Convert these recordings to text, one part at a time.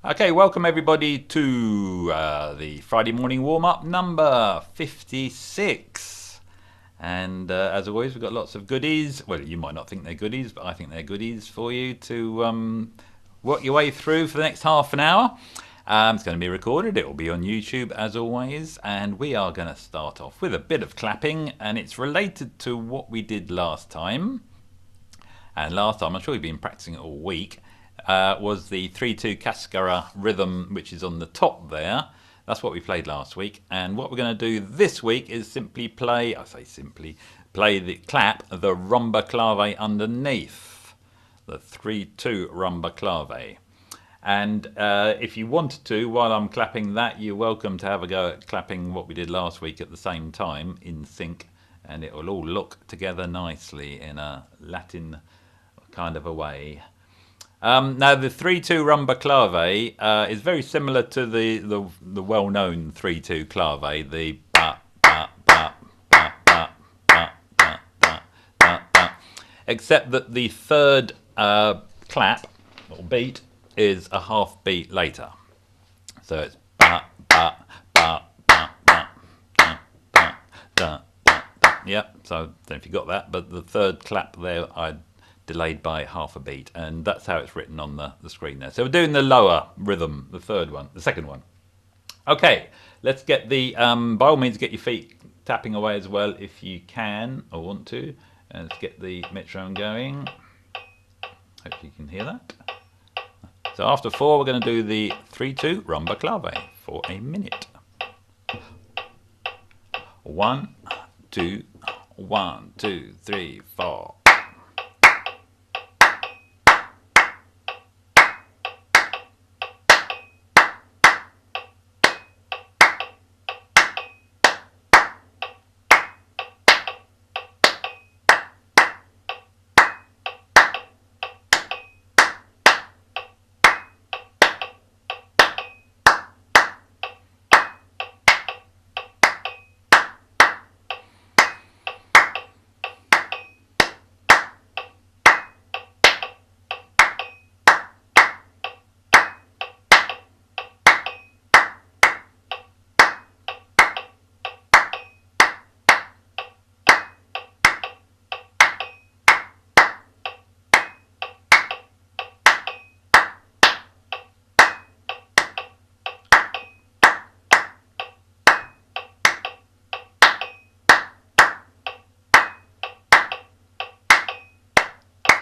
Okay, welcome everybody to the Friday morning warm-up number 56. And as always, we've got lots of goodies. Well, you might not think they're goodies, but I think they're goodies for you to work your way through for the next half an hour. It's going to be recorded. It will be on YouTube as always. And we are going to start off with a bit of clapping. And it's related to what we did last time. And last time, I'm sure you've been practicing it all week, was the 3-2 Cascara rhythm, which is on the top there. That's what we played last week. And what we're going to do this week is simply play, play the clap, the rumba clave underneath. The 3-2 rumba clave. And if you wanted to, while I'm clapping that, you're welcome to have a go at clapping what we did last week at the same time, in sync. And it will all look together nicely in a Latin kind of a way. Now the 3-2 rumba clave is very similar to the well-known 3-2 clave, the ba ba ba ba ba ba ba ba ba ba, except that the third clap or beat is a half beat later. So it's ba ba ba ba ba ba ba da da da. Yep. So I don't know if you got that, but the third clap there I delayed by half a beat, and that's how it's written on the screen there. So we're doing the lower rhythm, the second one. Okay, let's get the, by all means get your feet tapping away as well if you can or want to. And let's get the metronome going. Hope you can hear that. So after 4 we're going to do the 3-2 rumba clave for a minute. 1, 2, 1, 2, 3, 4.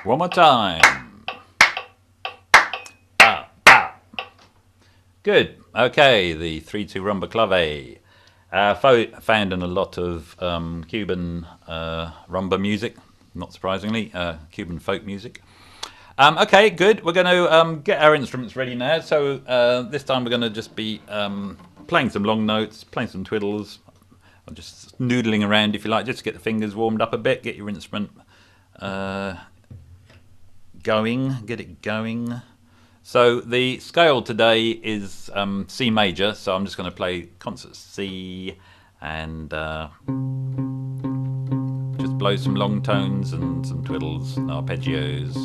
One more time. Bow, bow. Good. Okay, the 3-2 rumba clave. Found in a lot of Cuban rumba music, not surprisingly, Cuban folk music. Okay, good. We're going to get our instruments ready now. So this time we're going to just be playing some long notes, playing some twiddles, or just noodling around if you like, just to get the fingers warmed up a bit, get your instrument get it going. So the scale today is C major, so I'm just going to play concert C and just blow some long tones and some twiddles and arpeggios,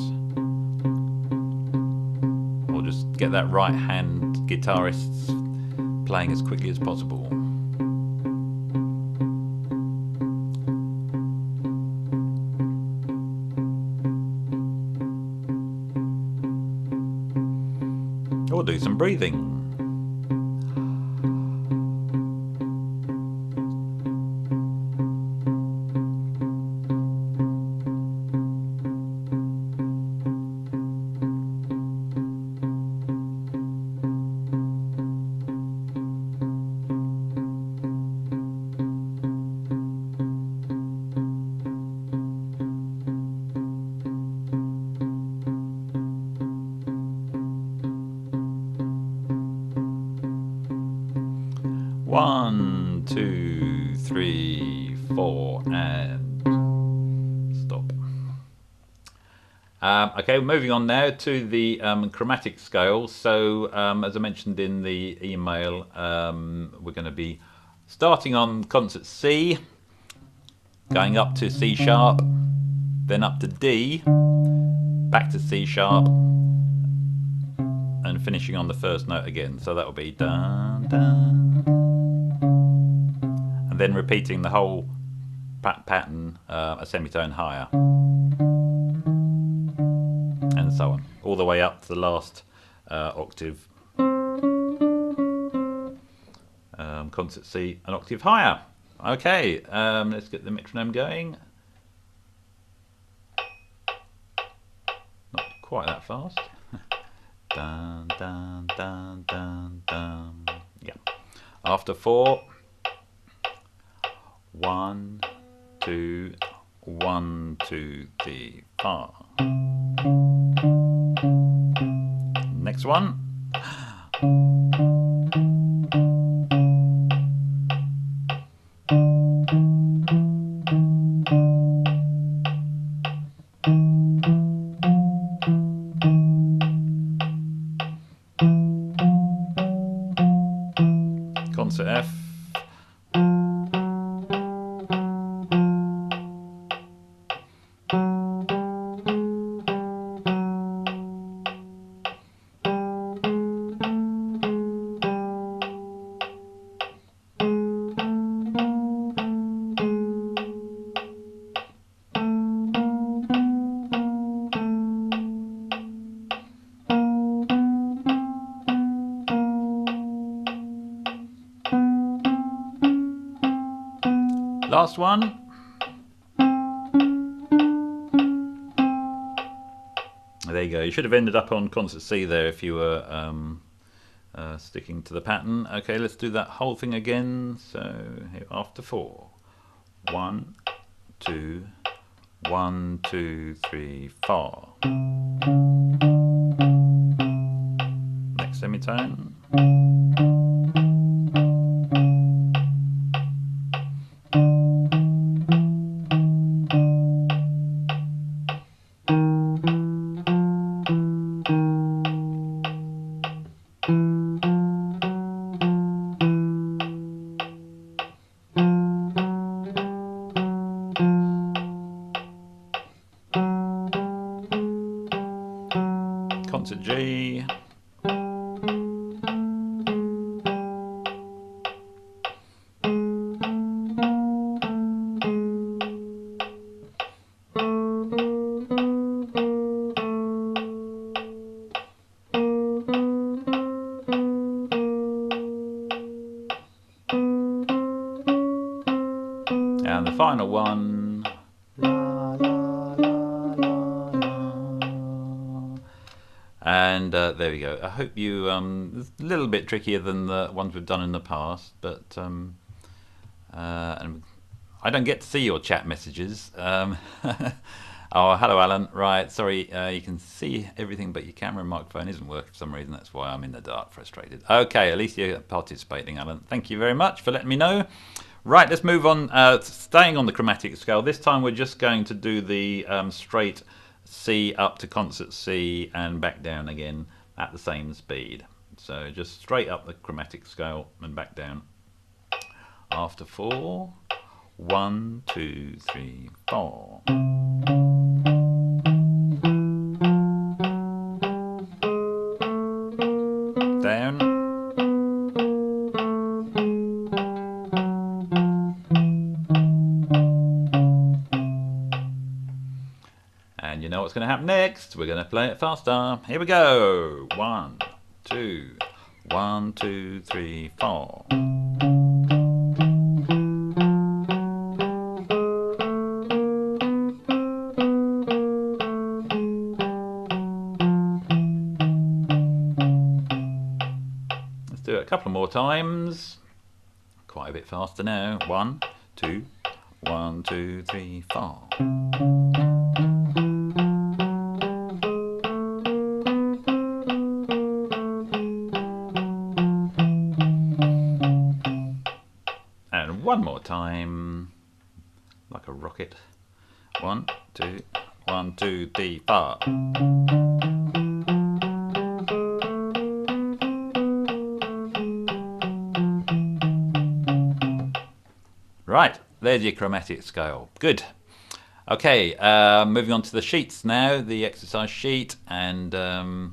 or just get that right hand guitarists playing as quickly as possible. Or do some breathing. One, 2, 3, 4, and stop. Okay, moving on now to the chromatic scale. So, as I mentioned in the email, we're going to be starting on concert C, going up to C sharp, then up to D, back to C sharp, and then finishing on the first note again. So that will be dun dun, and then repeating the whole pattern a semitone higher, and so on, all the way up to the last octave. Concert C an octave higher. Okay, let's get the metronome going. Not quite that fast. Dun dun dun dun dun. Yeah. After 4. 1, 2, 1, 2, 3, 4. Next one. Concert F. Last one. There you go. You should have ended up on concert C there if you were sticking to the pattern. Okay, let's do that whole thing again. So here, after 4. 1, 2, 1, 2, 3, 4. Next semitone. Concert G. And the final one. And there we go. I hope you, it's a little bit trickier than the ones we've done in the past, but and I don't get to see your chat messages. Oh, hello Alan. Right, sorry, you can see everything but your camera and microphone isn't working for some reason. That's why I'm in the dark, frustrated. Okay, at least you're participating, Alan. Thank you very much for letting me know. Right, let's move on, staying on the chromatic scale. This time we're just going to do the straight C up to concert C and back down again at the same speed. So just straight up the chromatic scale and back down. After 4. 1, 2, 3, 4. Down. And you know what's going to happen next. We're going to play it faster. Here we go. 1, 2, 1, 2, 3, 4. Let's do it a couple more times. Quite a bit faster now. 1, 2, 1, 2, 3, 4. And one more time, like a rocket. 1, 2, 1, 2, 3, 4. Right, there's your chromatic scale. Good. Okay, moving on to the sheets now, the exercise sheet, and if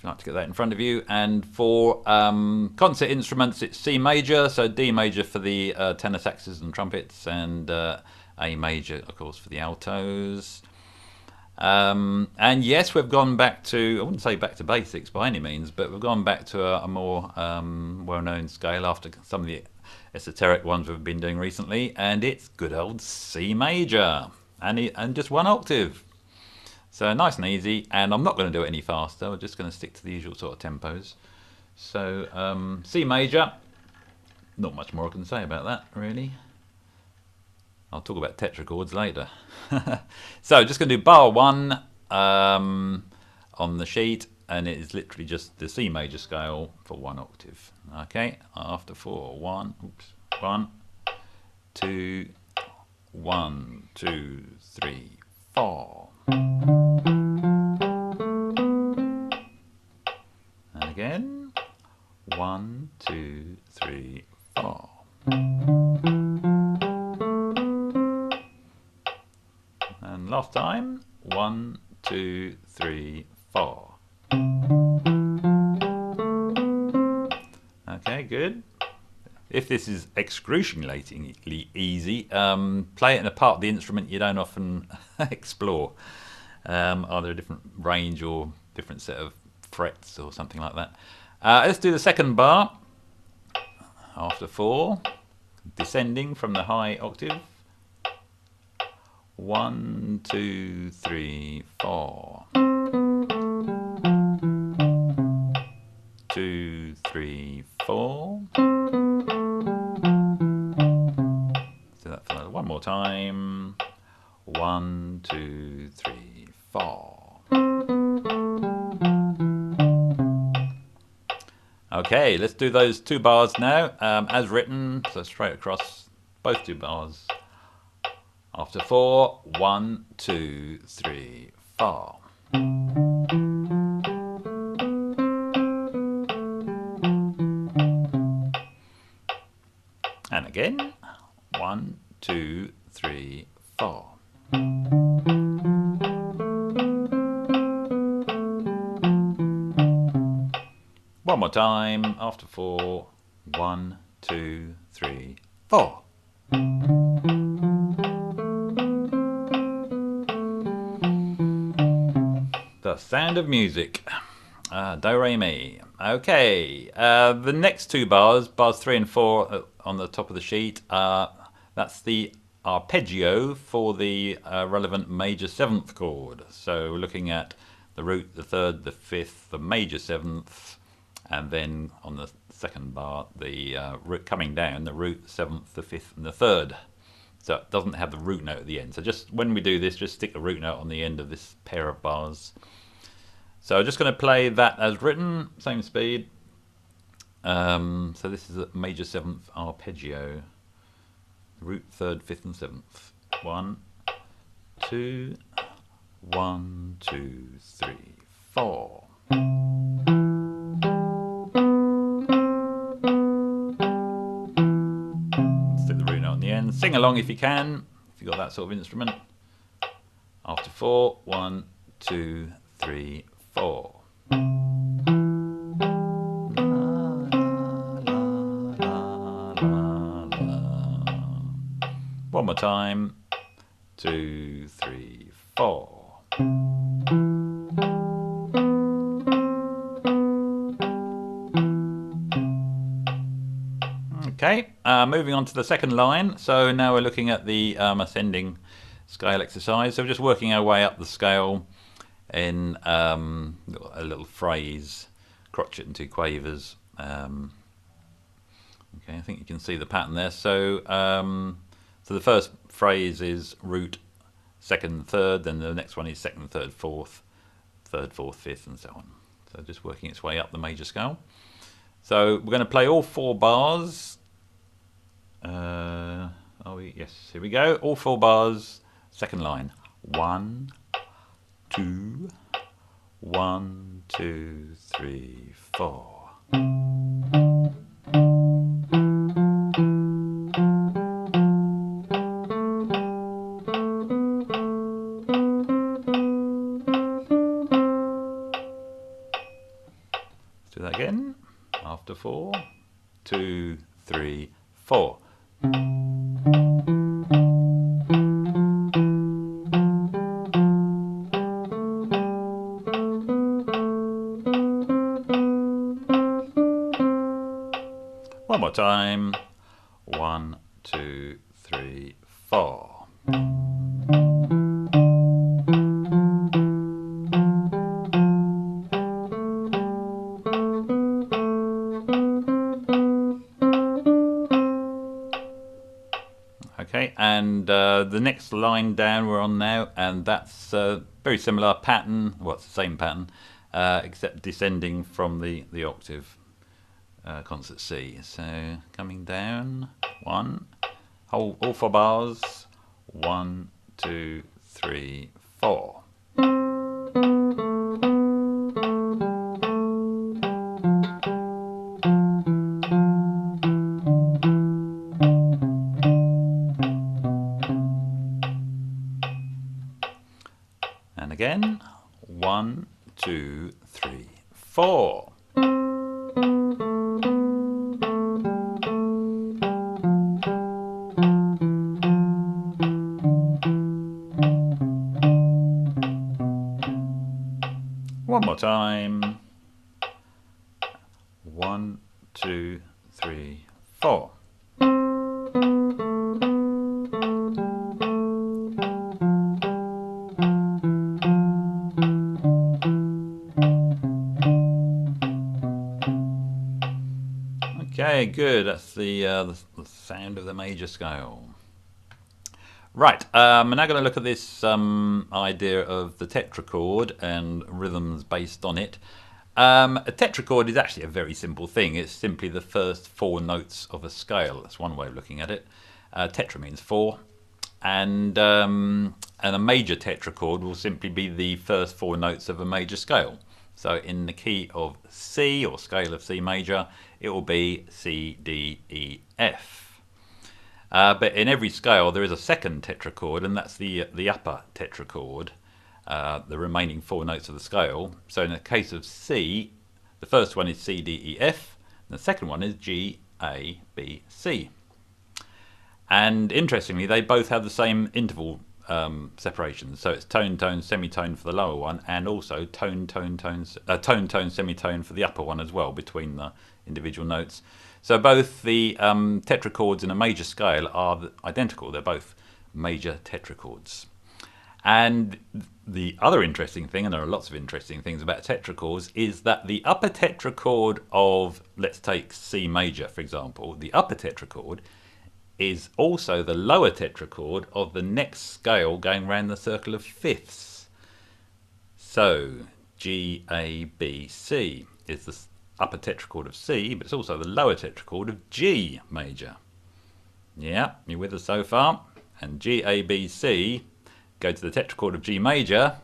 you like to get that in front of you. And for concert instruments, it's C major, so D major for the tenor saxes and trumpets, and A major, of course, for the altos. And yes, we've gone back to, I wouldn't say back to basics by any means, but we've gone back to a more well-known scale after some of the esoteric ones we've been doing recently, and it's good old C major, and just one octave. So nice and easy, and I'm not going to do it any faster, we're just going to stick to the usual sort of tempos. So C major, not much more I can say about that really. I'll talk about tetrachords later. So just going to do bar 1 on the sheet, and it is literally just the C major scale for 1 octave. Okay, after 4, 1, 2, 1, 2, 3, 4. And again, 1, 2, 3, 4. And last time, 1, 2, 3, 4. Okay, good. If this is excruciatingly easy, play it in a part of the instrument you don't often explore. Either a different range or different set of frets or something like that. Let's do the second bar after 4, descending from the high octave. 1, 2, 3, 4. 2, 3, 4. Do that for one more time. 1, 2, 3, 4. Okay, let's do those 2 bars now, as written, so straight across both 2 bars. After 4, 1, 2, 3, 4. And again, 1, 2, 3, 4. One more time, after 4, 1, 2, 3, 4. The sound of music. Do, re, mi. Okay, the next 2 bars, bars 3 and 4 on the top of the sheet, that's the arpeggio for the relevant major 7th chord. So we're looking at the root, the 3rd, the 5th, the major 7th, and then on the second bar, the root coming down, the root, 7th, the 5th, and the 3rd. So it doesn't have the root note at the end. So just when we do this, just stick the root note on the end of this pair of bars. So I'm just going to play that as written, same speed. So this is a major 7th arpeggio. Root, 3rd, 5th, and 7th. 1, 2, 1, 2, 3, 4. Stick the root note on the end. Sing along if you can, if you've got that sort of instrument. After 4, 1, 2, 3, 4. One more time. 2, 3, 4. Okay, moving on to the second line. So now we're looking at the ascending scale exercise. So we're just working our way up the scale in a little phrase, crotchet and 2 quavers. Okay, I think you can see the pattern there. So so the first phrase is root, 2nd, 3rd, then the next one is 2nd, 3rd, 4th, 3rd, 4th, 5th, and so on. So just working its way up the major scale. So we're going to play all 4 bars. Yes, here we go. All 4 bars, second line. 1, 2, 1, 2, 3, 4. that again. After 4, 2, 3, 4. One more time. 1, 2, 3, 4. Okay, and the next line down we're on now, and that's a very similar pattern. Well, it's the same pattern, except descending from the octave concert C. So coming down, 1, all 4 bars, 1, 2, 3, 4. And again, 1, 2, 3, 4. One more time. 1, 2, 3, 4. Okay, good. That's the sound of the major scale. Right, I'm now going to look at this idea of the tetrachord and rhythms based on it. A tetrachord is actually a very simple thing. It's simply the first 4 notes of a scale. That's one way of looking at it. Tetra means 4, and a major tetrachord will simply be the first 4 notes of a major scale. So in the key of C, or scale of C major, it will be C, D, E, F. But in every scale there is a second tetrachord, and that's the upper tetrachord, the remaining 4 notes of the scale. So in the case of C, the first one is C, D, E, F, and the second one is G, A, B, C. And interestingly, they both have the same interval separations. So it's tone, tone, semitone for the lower one, and also tone, tone, tone, semitone for the upper one as well, between the individual notes. So both the tetrachords in a major scale are identical. They're both major tetrachords. And the other interesting thing, and there are lots of interesting things about tetrachords, is that the upper tetrachord of, let's take C major for example, the upper tetrachord is also the lower tetrachord of the next scale going around the circle of fifths. So G, A, B, C is the upper tetrachord of C, but it's also the lower tetrachord of G major. Yeah, you with us so far? And G, A, B, C go to the tetrachord of G major,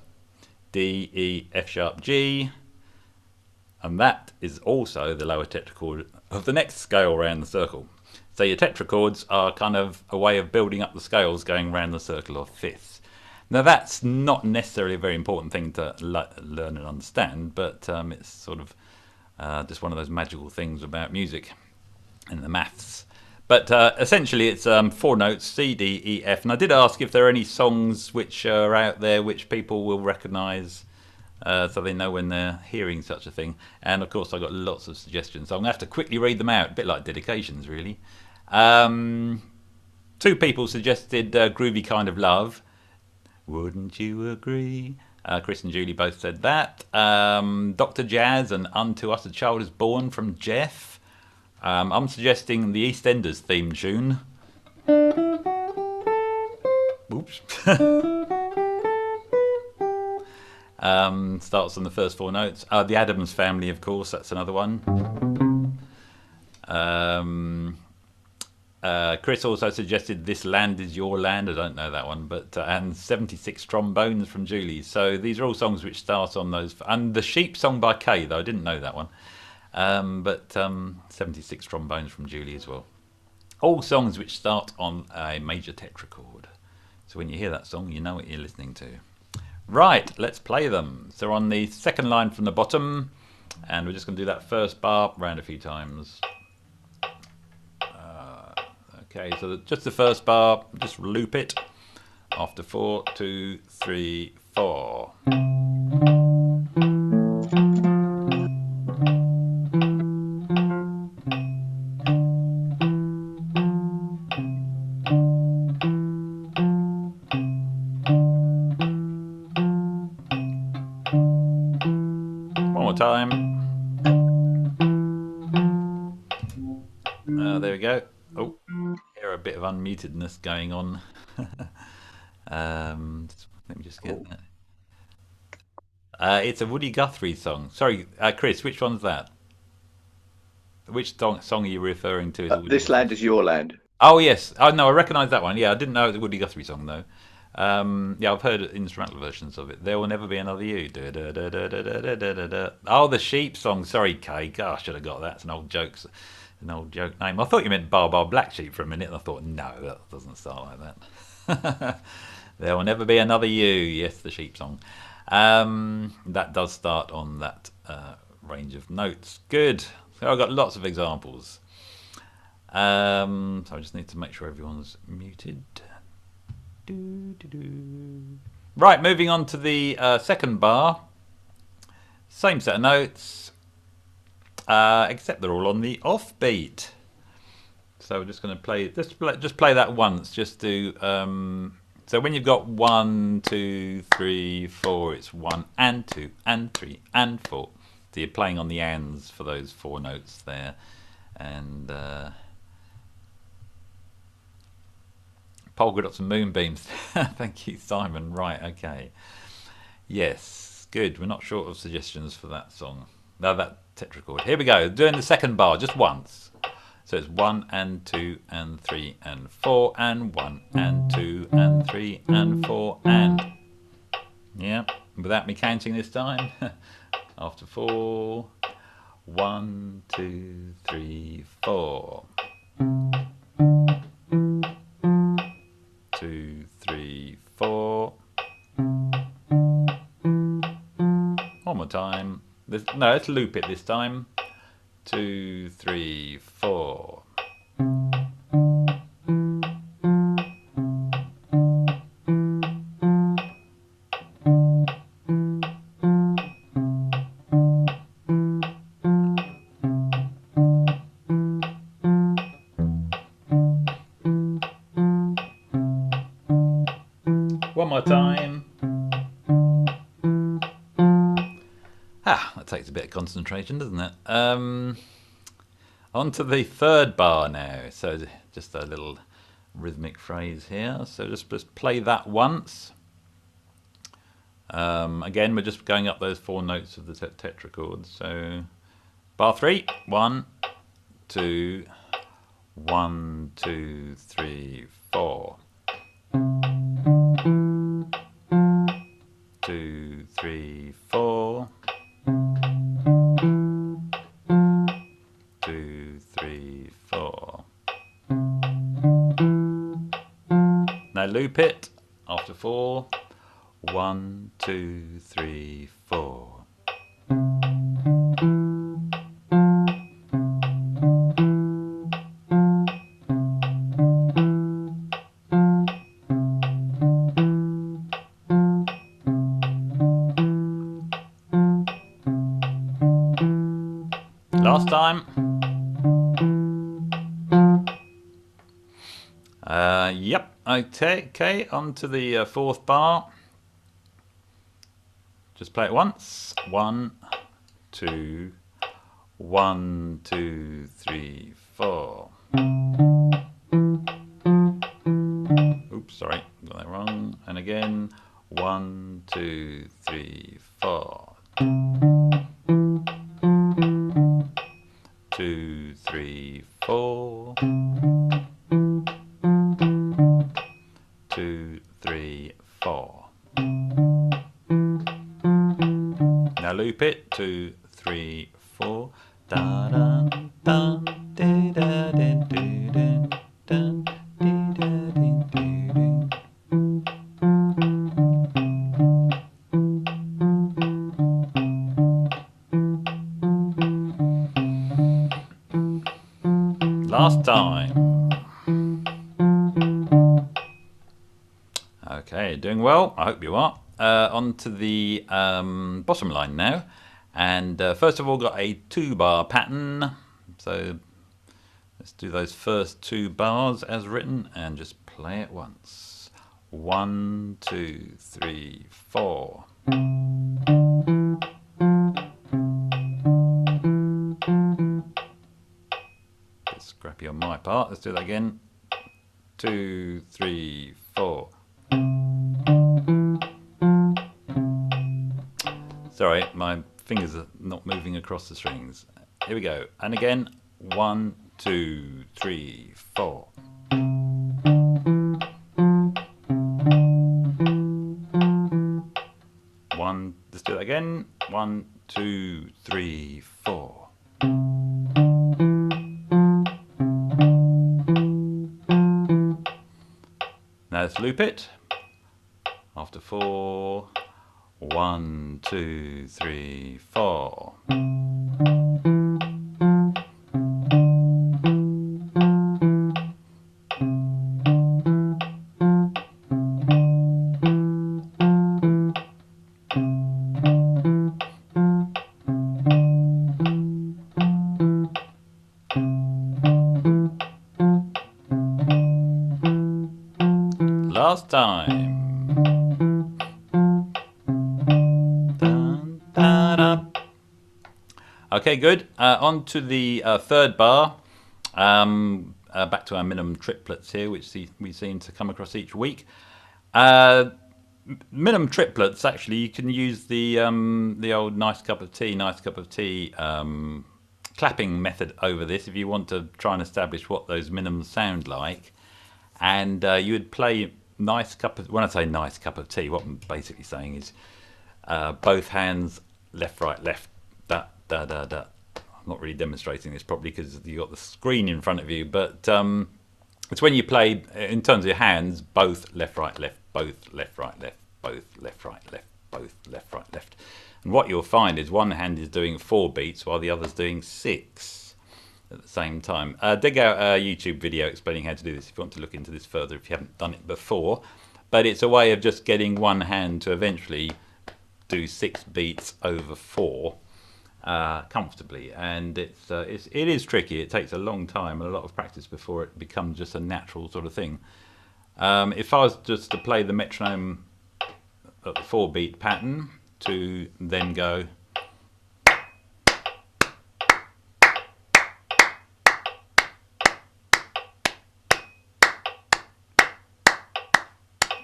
D, E, F sharp, G, and that is also the lower tetrachord of the next scale around the circle. So your tetrachords are kind of a way of building up the scales going around the circle of fifths. Now that's not necessarily a very important thing to learn and understand, but it's sort of just one of those magical things about music and the maths. But essentially it's 4 notes, C, D, E, F. And I did ask if there are any songs which are out there which people will recognise, so they know when they're hearing such a thing. And of course I got lots of suggestions, so I'm going to have to quickly read them out, a bit like dedications really. 2 people suggested Groovy Kind of Love. Wouldn't you agree? Chris and Julie both said that. Dr. Jazz and Unto Us a Child is Born from Jeff. I'm suggesting the EastEnders theme tune. Oops. Starts on the first 4 notes. The Addams Family, of course, that's another one. Chris also suggested This Land Is Your Land. I don't know that one, but and 76 Trombones from Julie. So these are all songs which start on those. And the Sheep Song by Kay, though I didn't know that one. But 76 Trombones from Julie as well. All songs which start on a major tetrachord. So when you hear that song, you know what you're listening to. Right, let's play them. So on the second line from the bottom, And we're just going to do that first bar round a few times. Okay, so just the first bar, just loop it after 4, 2, 3, 4. One more time. There we go. Oh, hear a bit of unmutedness going on. Let me just get that. It's a Woody Guthrie song. Sorry, Chris, which one's that? Which song are you referring to as a Woody This Guthrie? land is your land. Oh, yes. Oh, no, I recognise that one. Yeah, I didn't know it was a Woody Guthrie song, though. Yeah, I've heard instrumental versions of it. There Will Never Be Another You. Da, da, da, da, da, da, da, da, da. Oh, the Sheep song. Sorry, Kay. God, I should have got that. It's an old joke name. I thought you meant Bar Bar Black Sheep for a minute, and I thought, no, that doesn't start like that. There Will Never Be Another You. Yes, the Sheep song. That does start on that range of notes. Good. So I've got lots of examples. So I just need to make sure everyone's muted. Right, moving on to the second bar. Same set of notes, except they're all on the offbeat. So we're just going to play. Just play that once. Just do. So when you've got 1, 2, 3, 4, it's 1 and 2 and 3 and 4. So you're playing on the ands for those 4 notes there, and. Polka dots and moonbeams. Thank you, Simon. Right, okay. Yes, good. We're not short of suggestions for that song. No, that tetrachord. Here we go. Doing the second bar just once. So it's 1 and 2 and 3 and 4 and 1 and 2 and 3 and 4 and. Yeah, without me counting this time. After 4. 1, 2, 3, 4. 2, 3, 4. One more time. No, let's loop it this time. 2, 3, 4. One more time. That takes a bit of concentration, doesn't it? On to the third bar now. So just a little rhythmic phrase here. So just play that once. Again, we're just going up those 4 notes of the tetrachords. So bar 3. 1, 2, 1, 2, 3, 4. 2, 3, 4. 2, 3, 4. Now loop it after 4. 1, 2, 3, 4. Last time. Yep. Okay. On to the 4th bar. Just play it once. 1, 2, 1, 2, 3, 4. Oops, sorry, got that wrong. And again. 1, 2, 3, 4. 2, 3, 4. 2, 3, 4. Now loop it. 2, 3, 4. Da da da da da da da da Last time. Okay, doing well. I hope you are. On to the bottom line now. And first of all, got a 2-bar pattern. So let's do those first 2 bars as written and just play it once. 1, 2, 3, 4. Bit scrappy on my part. Let's do that again. 2, 3, 4. Sorry, my fingers are not moving across the strings. Here we go. And again. 1, 2, 3, 4. Let's do that again. 1, 2, 3, 4. Now let's loop it. After 4. 1, 2, 3, 4. Last time. Dun, da, da. Okay, good. On to the 3rd bar. Back to our minimum triplets here, which we seem to come across each week. Minimum triplets, actually, you can use the old nice cup of tea clapping method over this if you want to try and establish what those minimums sound like. And you would play nice cup of, when I say nice cup of tea, what I'm basically saying is both hands, left, right, left, da, da, da, da. I'm not really demonstrating this properly because you've got the screen in front of you, but it's when you play, in terms of your hands, both left, right, left, both left, right, left, both left, right, left, both left, right, left. And what you'll find is one hand is doing 4 beats while the other's doing 6 at the same time. Dig out a YouTube video explaining how to do this if you want to look into this further if you haven't done it before. But it's a way of just getting one hand to eventually do 6 beats over 4 comfortably, and it is tricky. It takes a long time and a lot of practice before it becomes just a natural sort of thing. If I was just to play the metronome at the 4-beat pattern to then go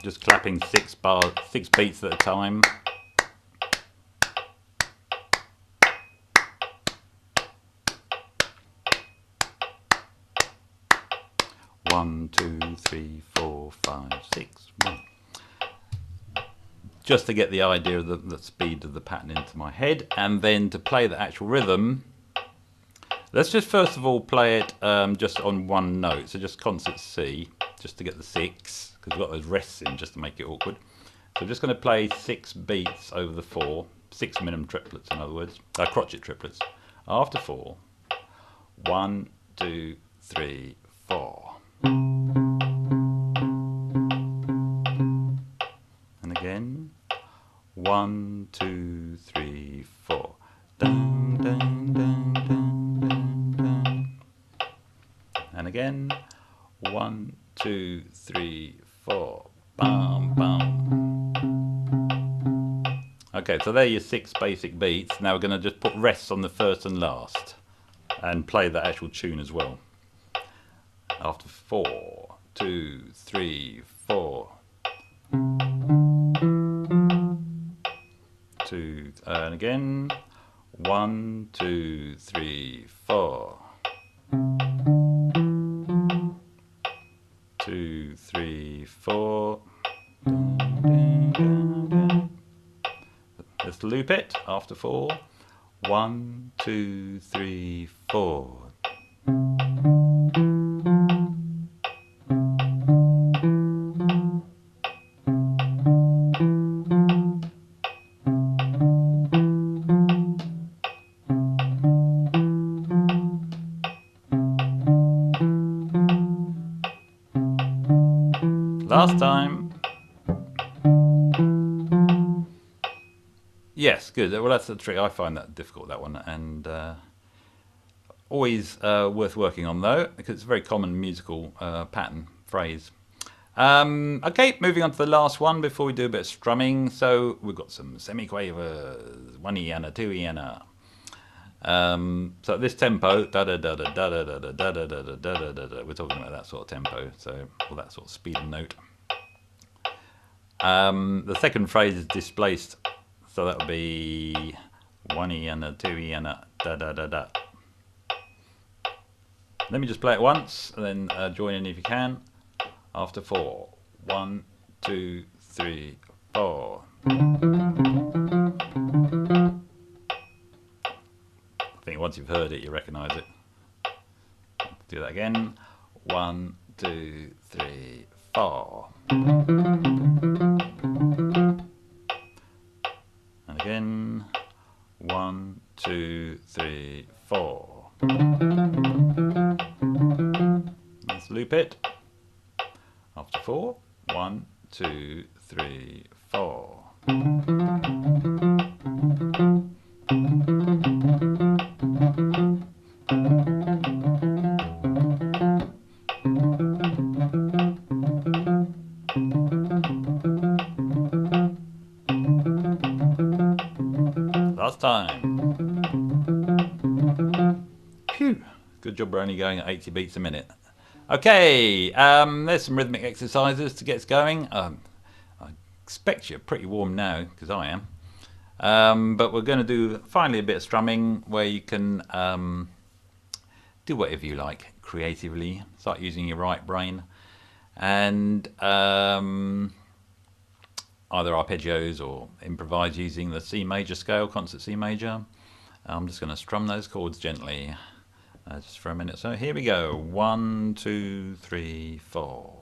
just clapping 6 beats at a time. One, 2, 3, 4, 5, 6. Just to get the idea of the speed of the pattern into my head, and then to play the actual rhythm. Let's just first of all play it just on one note, so just concert C, just to get the 6, because we've got those rests in just to make it awkward. So I'm just going to play 6 beats over the 4, 6 minimum triplets in other words, crotchet triplets. After 4, 1, 2, 3, 4. And again, 1, 2, 3, 4. Dun, dun, dun, dun, dun, dun. And again, 1, 2, 3, 4. Bum, bum. Okay, so there are your 6 basic beats. Now we're going to just put rests on the first and last and play the actual tune as well. After 4, 2, 3, 4. 2, and again. 1, 2, 3, 4. 2, 3, 4. Let's loop it after 4. 1, 2, 3, 4. Last time. Yes, good. Well, that's the trick. I find that difficult, that one, and always worth working on though, because it's a very common musical pattern phrase. Okay, moving on to the last one before we do a bit of strumming. So we've got some semiquavers, 1E and a 2E and a. So at this tempo, da da da da da da da da da da da da da da. We're talking about that sort of tempo, so or that sort of speed and note. The second phrase is displaced, so that would be 1E and a 2E and a da da da da. Let me just play it once, and then join in if you can. After 4, 1, 2, 3, 4. I think once you've heard it, you recognise it. Do that again. 1, 2, 3, 4. And again. 1, 2, 3, 4. Let's loop it. After 4, 1, 2, 3, 4. Last time. Phew. Good job we're only going at 80 beats a minute. Okay, there's some rhythmic exercises to get us going. I expect you're pretty warm now, because I am. But we're going to do finally a bit of strumming where you can do whatever you like creatively. Start using your right brain. And either arpeggios or improvise using the C major scale, concert C major. I'm just going to strum those chords gently. Just for a minute. So here we go. 1, 2, 3, 4.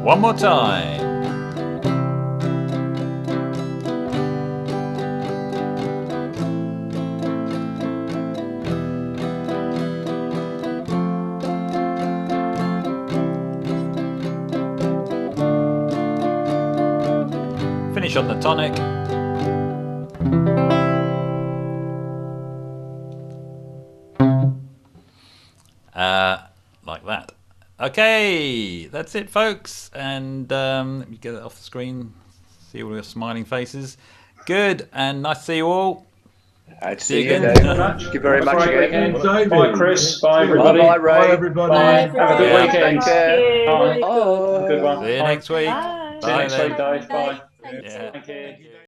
One more time. Finish on the tonic. Like that. Okay, that's it, folks. And let me get it off the screen. See all your smiling faces. Good, and nice to see you all. I'd see you again. Thank you very much again. Bye, Chris. Bye, everybody. Bye, Ray. Bye, everybody. Bye, Have a good everybody. weekend. Bye. Bye. Have a good one. See you next week. Bye. See you next week, Dave. Bye. Yeah. Thank you.